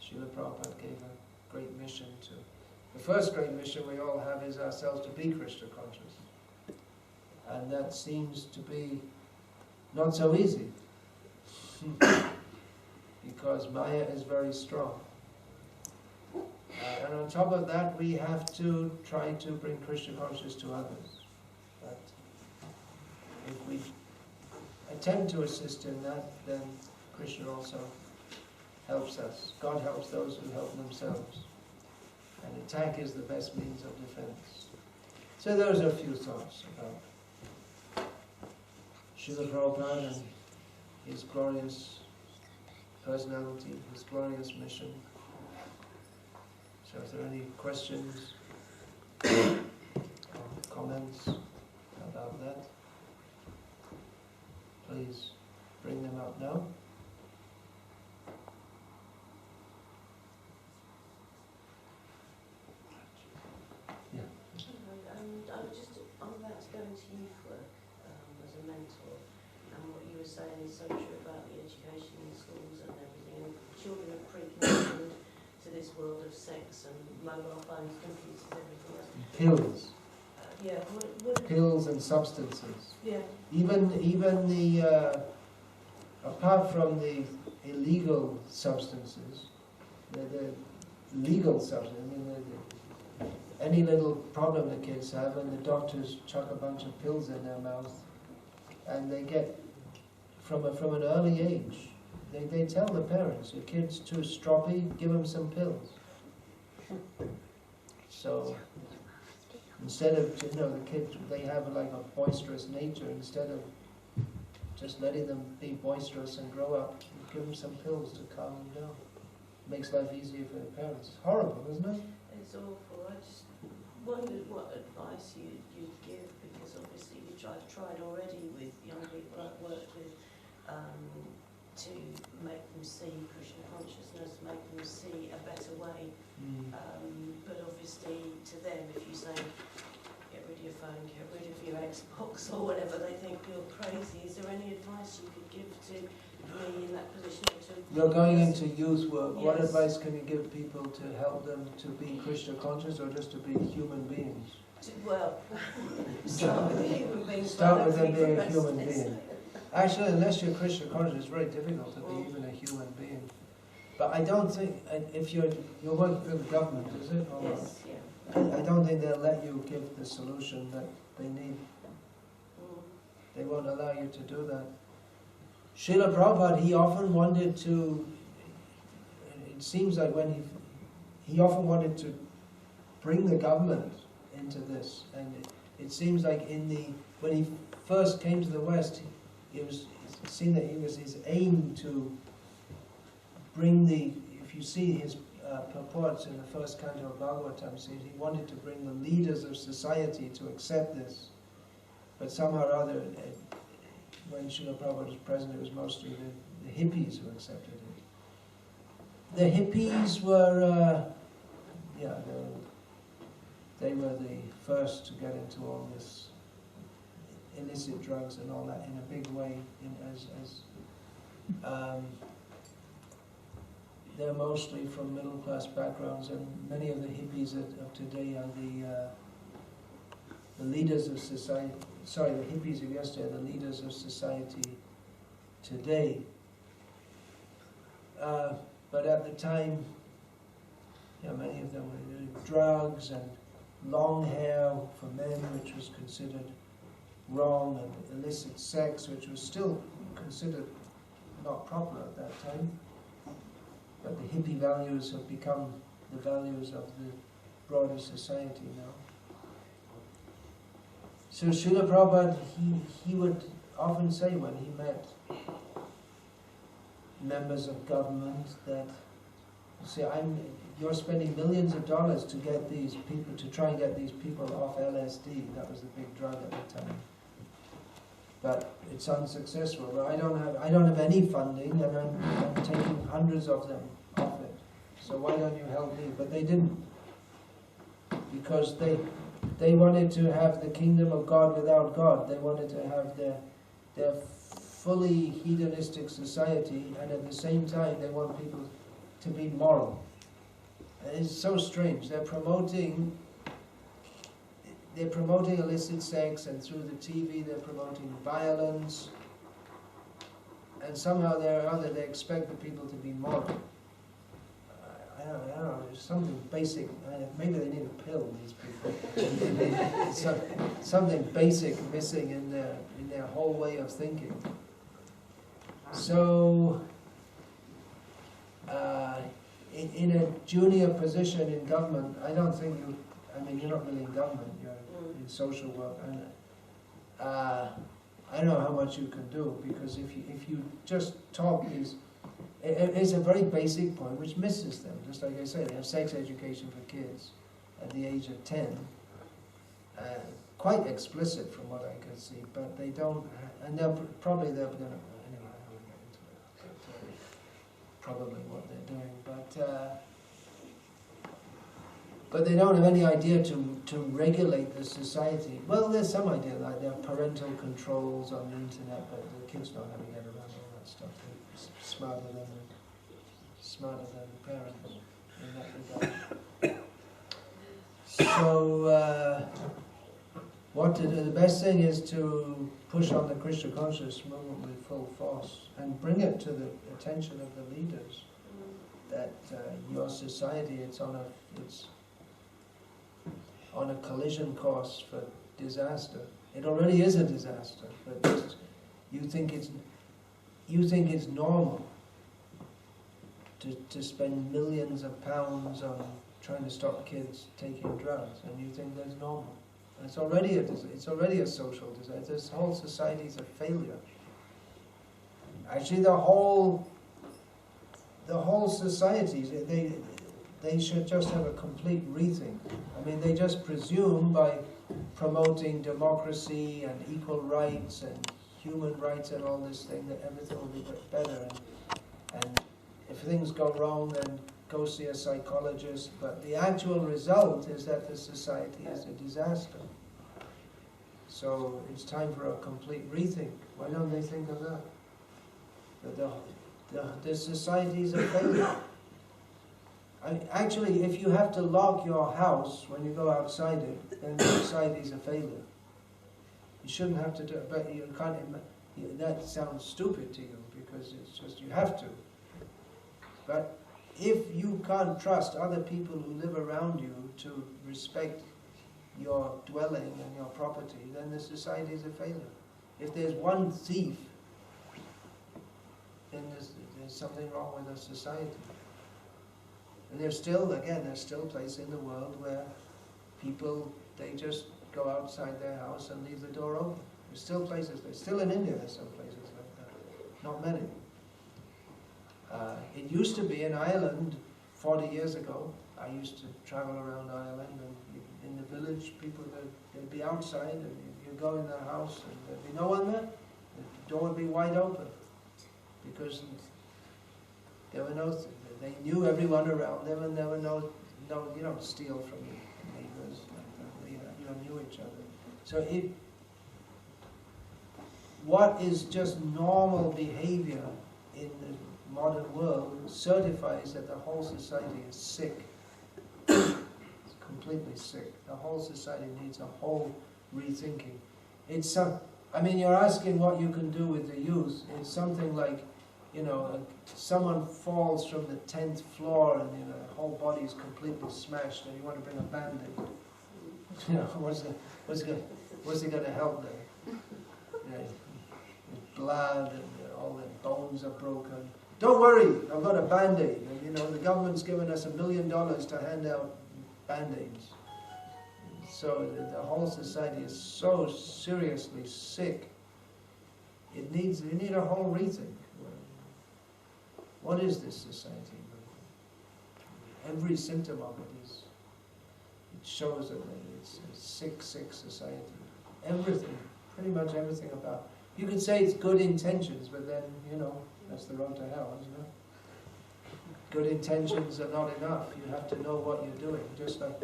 Srila Prabhupada gave a great mission to... The first great mission we all have is ourselves to be Krishna conscious. And that seems to be not so easy. Because Maya is very strong. And on top of that, we have to try to bring Krishna consciousness to others. But if we attempt to assist in that, then Krishna also helps us. God helps those who help themselves. And attack is the best means of defense. So those are a few thoughts about Srila Prabhupada and his glorious personality, his glorious mission. So if there are any questions or comments about that, please bring them up now. Yeah. I was just on about going to youth work as a mentor, and what you were saying is so true about the education in schools and everything. And children are pre-conditioned to this world of sex and mobile phones, computers, everything else. Pills. Yeah. What Pills and substances. Yeah. Even the apart from the illegal substances, the legal substances. I mean, any little problem the kids have, and the doctors chuck a bunch of pills in their mouth, and they get from an early age. They tell the parents, your kid's too stroppy, give him some pills. So instead of, the kids, they have like a boisterous nature. Instead of just letting them be boisterous and grow up, you give them some pills to calm them down. Makes life easier for the parents. It's horrible, isn't it? It's awful. I just wondered what advice you'd give, because obviously I've tried already with young people I've worked with to make them see Krishna consciousness, make them see a better way. But obviously to them, if you say, get rid of your phone, get rid of your Xbox or whatever, they think you're crazy. Is there any advice you could give to me in that position? You're going into youth work. Yes. What advice can you give people to help them to be Krishna conscious, or just to be human beings? Well, start with the human beings. Start with them being a human being. Actually, unless you're Krishna conscious, it's very difficult to be even a human being. But I don't think, if you're working for the government, is it? Or Yes, yeah. I don't think they'll let you give the solution that they need. They won't allow you to do that. Srila Prabhupada, he often wanted to, it seems like when he often wanted to bring the government into this. And it seems like when he first came to the West, it seemed that it was his aim to bring if you see his purports in the first canto of Bhagavatam says he wanted to bring the leaders of society to accept this, but somehow or other, when Srila Prabhupada was present, it was mostly the hippies who accepted it. The hippies were, they were the first to get into all this illicit drugs and all that in a big way. They're mostly from middle-class backgrounds, and many of the hippies of today are the leaders of society. Sorry, the hippies of yesterday are the leaders of society today. But at the time, many of them were doing drugs and long hair for men, which was considered wrong, and illicit sex, which was still considered not proper at that time. But the hippie values have become the values of the broader society now. So Srila Prabhupada, he would often say when he met members of government that, you're spending millions of dollars to get these people, to try and get these people off LSD. That was the big drug at the time. But it's unsuccessful. But I don't have any funding, and I'm taking hundreds of them off it. So why don't you help me? But they didn't, because they wanted to have the kingdom of God without God. They wanted to have their fully hedonistic society, and at the same time they want people to be moral. And it's so strange. They're promoting illicit sex, and through the TV they're promoting violence, and somehow or other they expect the people to be moral. I don't know, there's something basic. Maybe they need a pill, these people. Something basic missing in their whole way of thinking. So, in a junior position in government, I don't think you're not really in government, you're in social work, and I don't know how much you can do, because if you just talk it's a very basic point which misses them. Just like I say, they have sex education for kids at the age of 10, quite explicit from what I can see, but they don't, and they're going to, anyway, I won't get into it, but probably what they're doing, but they don't have any idea to regulate the society. Well, there's some idea, like there are parental controls on the internet, but the kids don't have to get around all that stuff. They're smarter than the parents in that regard. So, the best thing is to push on the Krishna consciousness movement with full force and bring it to the attention of the leaders that your society, it's on a collision course for disaster. It already is a disaster, but just, you think it's normal to spend millions of pounds on trying to stop kids taking drugs, and you think that's normal. And it's already a social disaster. This whole society is a failure. Actually, the whole society, they should just have a complete rethink. I mean, they just presume by promoting democracy and equal rights and human rights and all this thing that everything will be better. And if things go wrong, then go see a psychologist. But the actual result is that the society is a disaster. So it's time for a complete rethink. Why don't they think of that? That the society is a failure. Actually, if you have to lock your house when you go outside it, then the society is a failure. You shouldn't have to do it, but you can't. That sounds stupid to you because it's just you have to. But if you can't trust other people who live around you to respect your dwelling and your property, then the society is a failure. If there's one thief, then there's something wrong with the society. And there's still places in the world where people, they just go outside their house and leave the door open. There's still places, still in India there's some places like that. Not many. It used to be in Ireland, 40 years ago, I used to travel around Ireland, and in the village, people, they'd be outside, and you go in their house, and there'd be no one there. The door would be wide open, because there were no, they knew everyone around them, and there were no, you don't steal from your neighbors like that. You knew each other. So what is just normal behavior in the modern world certifies that the whole society is sick. It's completely sick. The whole society needs a whole rethinking. It's I mean, you're asking what you can do with the youth. It's something like, you know, someone falls from the 10th floor and the whole body is completely smashed, and you want to bring a band-aid. You know, what's it going to help them? You know, blood and all the bones are broken. Don't worry, I've got a band-aid. And, you know, the government's given us $1 million to hand out band-aids. So the whole society is so seriously sick. We need a whole rethink. What is this society? Every symptom of it shows that it's a sick, sick society. Everything, pretty much everything about. You could say it's good intentions, but then, you know, that's the road to hell, isn't it? Good intentions are not enough. You have to know what you're doing. Just like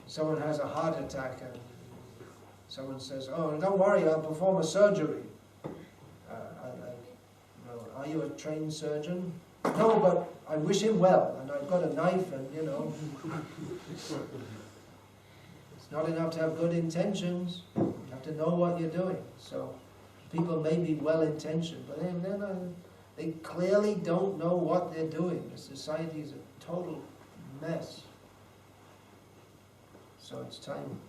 someone has a heart attack and someone says, "Oh, don't worry, I'll perform a surgery." Are you a trained surgeon? No, but I wish him well, and I've got a knife, and you know. It's not enough to have good intentions. You have to know what you're doing. So people may be well-intentioned, but they clearly don't know what they're doing. The society is a total mess. So it's time.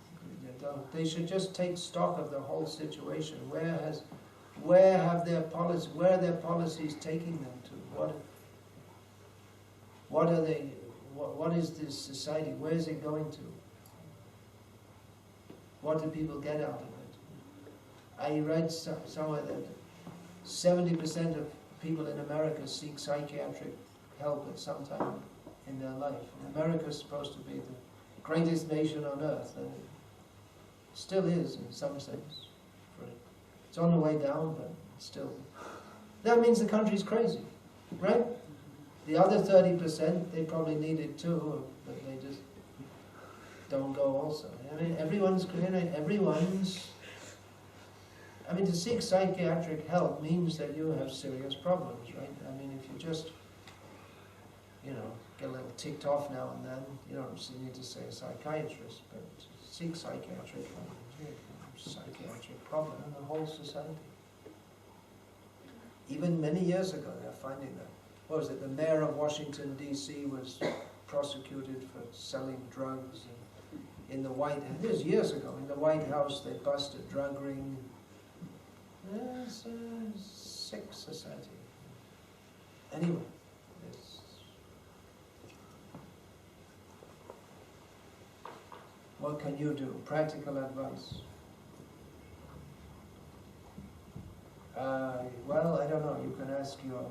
They should just take stock of the whole situation. Where are their policies taking them to? What is this society? Where is it going to? What do people get out of it? I read somewhere that 70% of people in America seek psychiatric help at some time in their life. And America is supposed to be the greatest nation on earth, and it still is in some sense. It's on the way down, but still. That means the country's crazy, right? The other 30%, they probably need it too, but they just don't go also. I mean, I mean, to seek psychiatric help means that you have serious problems, right? I mean, if you just, you know, get a little ticked off now and then, you don't need to say a psychiatrist, but seek psychiatric help. Psychiatric problem in the whole society. Even many years ago, they're finding that. What was it? The mayor of Washington, D.C. was prosecuted for selling drugs. And in the White House, this was years ago, in the White House, they busted a drug ring. It's a sick society. Anyway, what can you do? Practical advice. Well, I don't know. You can ask your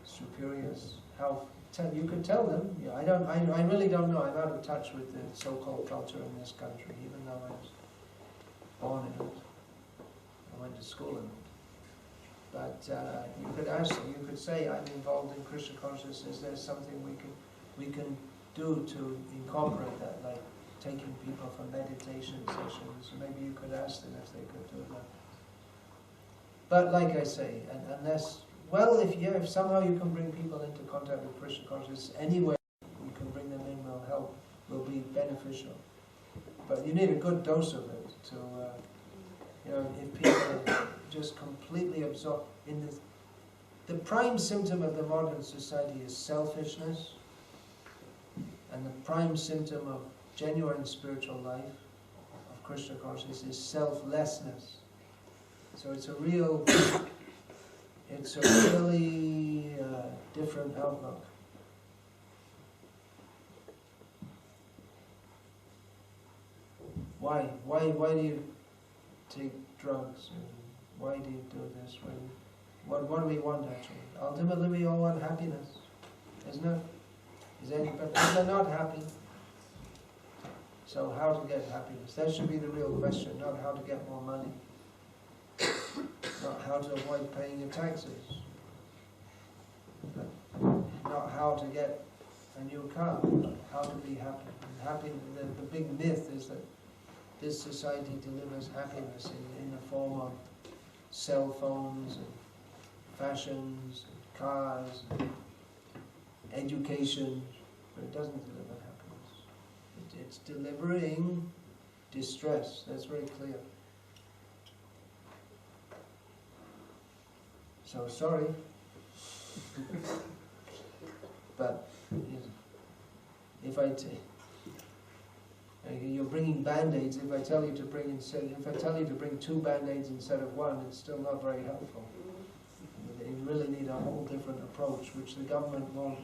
superiors how. You could tell them. Yeah, I really don't know. I'm out of touch with the so-called culture in this country, even though I was born in it. I went to school in it. But you could ask them. You could say, "I'm involved in Krishna consciousness. Is there something we can do to incorporate that, like taking people for meditation sessions?" Maybe you could ask them if they could do that. But like I say, unless, well, if somehow you can bring people into contact with Krishna consciousness, any way you can bring them in will help, will be beneficial. But you need a good dose of it to, you know, if people are just completely absorbed in this. The prime symptom of the modern society is selfishness, and the prime symptom of genuine spiritual life, of Krishna consciousness, is selflessness. So it's a really different outlook. Why do you take drugs? Why do you do this? What do we want actually? Ultimately we all want happiness, isn't it? But people are not happy. So how to get happiness? That should be the real question, not how to get more money. Not how to avoid paying your taxes. Not how to get a new car, but how to be happy. The big myth is that this society delivers happiness in the form of cell phones and fashions and cars and education, but it doesn't deliver happiness. It's delivering distress. That's very clear. So sorry, but if you're bringing band-aids, if I tell you to bring 2 band-aids instead of 1, it's still not very helpful. You really need a whole different approach, which the government won't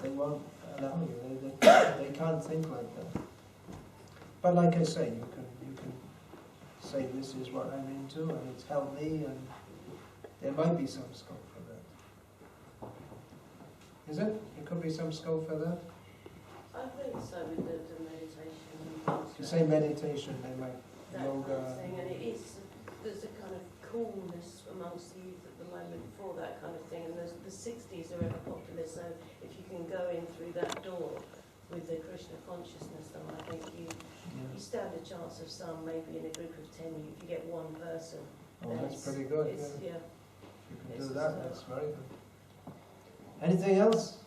allow you. They can't think like that. But like I say, you can say this is what I'm into and it's helped me, and there might be some scope for that. Is it? There could be some scope for that? I think so, with the meditation. You say meditation, they might that yoga. Kind of thing, and there's a kind of coolness amongst the youth at the moment for that kind of thing, and the 60s are ever popular, so if you can go in through that door with the Krishna consciousness, then I think you stand a chance of some, maybe in a group of 10, if you get one person. Oh, that's pretty good. Yeah. You can do that, that's very good. Anything else?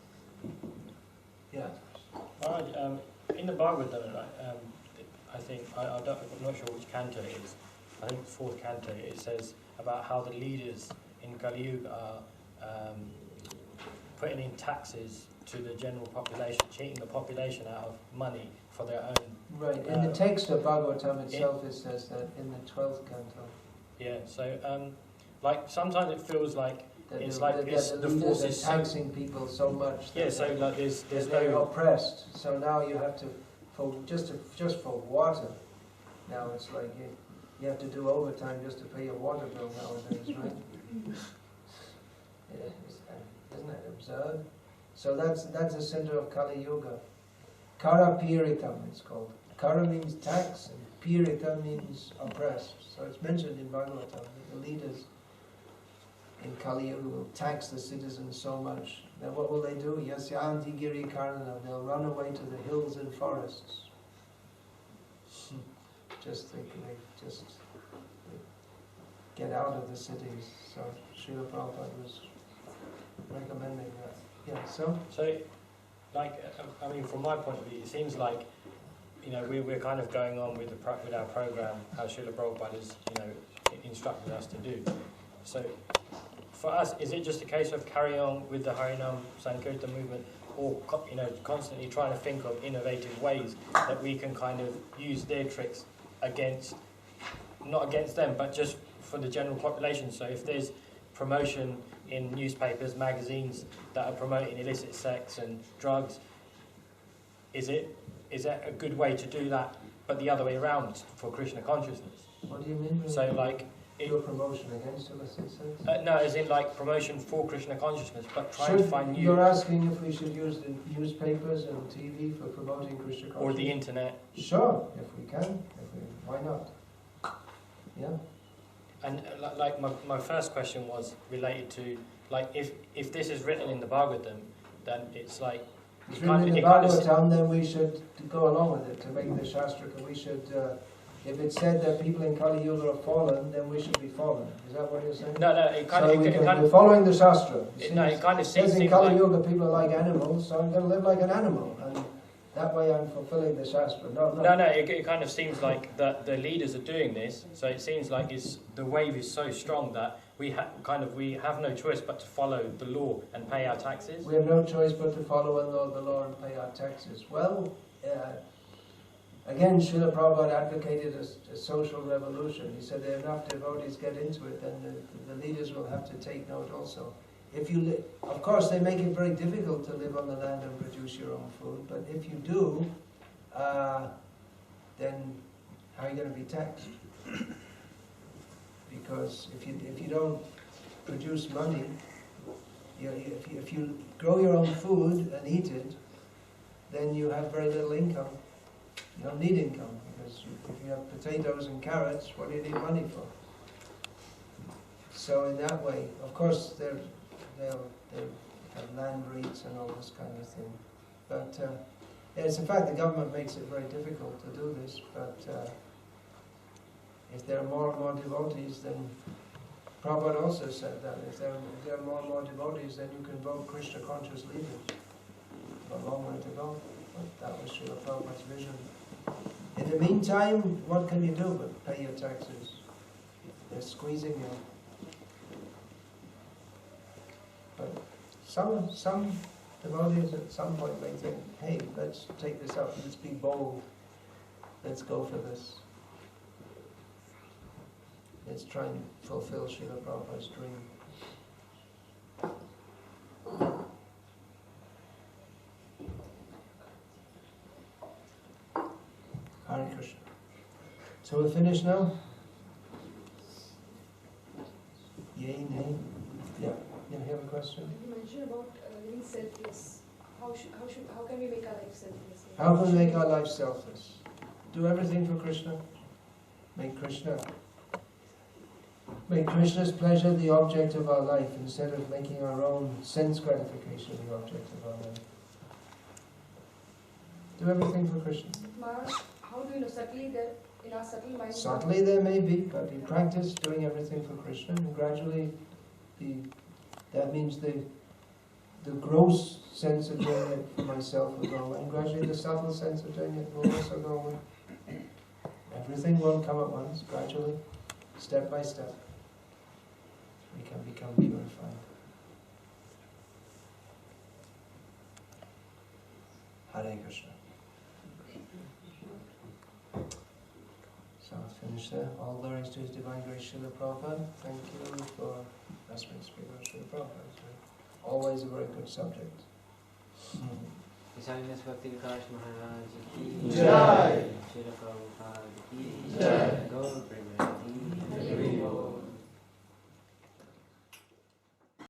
Yeah. In the Bhagavatam, I think, I'm not sure which canto it is, I think the 4th canto, it says about how the leaders in Kali Yuga are putting in taxes to the general population, cheating the population out of money for their own. Right, in the text of Bhagavatam itself it says that in the 12th canto. Yeah, so like sometimes it feels like it's the forces are taxing people so much. Yeah, so like there's they're no oppressed. So now you have to, just for water. Now it's like you have to do overtime just to pay your water bill nowadays, right? Isn't that absurd? So that's the center of Kali Yuga. Kara Pirikam it's called. Kara means tax and Pirika means oppressed. So it's mentioned in Bhagavatam that the leaders in Kali Yuga will tax the citizens so much. Then what will they do? Yasyanti Giri Karana. They'll run away to the hills and forests. Just thinking, just get out of the cities. So Srila Prabhupada was recommending that. Yeah, so? So, like, I mean, from my point of view, it seems like, you know, we're kind of going on with our program, how Srila Prabhupada has, you know, instructed us to do. So, for us, is it just a case of carry on with the Harinam Sankirtan movement, or, you know, constantly trying to think of innovative ways that we can kind of use their tricks against, not against them, but just for the general population? So if there's promotion in newspapers, magazines that are promoting illicit sex and drugs, is that a good way to do that, but the other way around for Krishna consciousness? What do you mean? So like, do a promotion against illicit sex? no, as in like promotion for Krishna consciousness, but trying to find new... You're asking if we should use the newspapers and TV for promoting Krishna consciousness? Or the internet. Sure, if we can. Why not? Yeah. And like my first question was related to, like, if this is written in the Bhagavatam, then it's like... It's written in the Bhagavatam, then we should go along with it to make the Shastra. We should... if it said that people in Kali Yuga are fallen, then we should be fallen. Is that what you're saying? No, it kind of... We're following the Shastra. It kind of says in Kali Yuga people are like animals, so I'm going to live like an animal. And that way I'm fulfilling the Shastra. No, it kind of seems like that the leaders are doing this, so it seems like the wave is so strong that we have no choice but to follow the law and pay our taxes. We have no choice but to follow the law and pay our taxes. Well, again, Srila Prabhupada advocated a social revolution. He said if enough devotees get into it, then the leaders will have to take note also. Of course, they make it very difficult to live on the land and produce your own food, but if you do, then how are you going to be taxed? Because if you don't produce money, If you grow your own food and eat it, then you have very little income. You don't need income, because if you have potatoes and carrots, what do you need money for? So in that way, of course, they'll have land rates and all this kind of thing. But it's a fact the government makes it very difficult to do this, but if there are more and more devotees, then Prabhupada also said that if there are more and more devotees, then you can vote Krishna conscious leaders. A long way to go, but that was Srila Prabhupada's vision. In the meantime, what can you do but pay your taxes? They're squeezing you. But some devotees at some point may think, hey, let's take this up, let's be bold, let's go for this. Let's try and fulfill Srila Prabhupada's dream. Hare Krishna. So we're finished now? Yay, nay? Yeah. You have a question? You mentioned about living selfless. How can we make our life selfless? How can we make our life selfless? Do everything for Krishna. Make Krishna's pleasure the object of our life instead of making our own sense gratification the object of our life. Do everything for Krishna. Maharaj, how do you know subtly that in our subtle mind? Subtly there may be, but you practice doing everything for Krishna, and gradually that means the gross sense of doing it for myself will go away, and gradually the subtle sense of doing it will also go away. Everything won't come at once, gradually, step by step, we can become purified. Hare Krishna. So I'll finish there. All glories to His Divine Grace Srila Prabhupada. Thank you for Respect Speaker Srila Prabhupada. Always a very good subject. His Holiness Bhakti Vikasa Maharaj ki Jai. Srila Prabhupada ki Jai. Gaur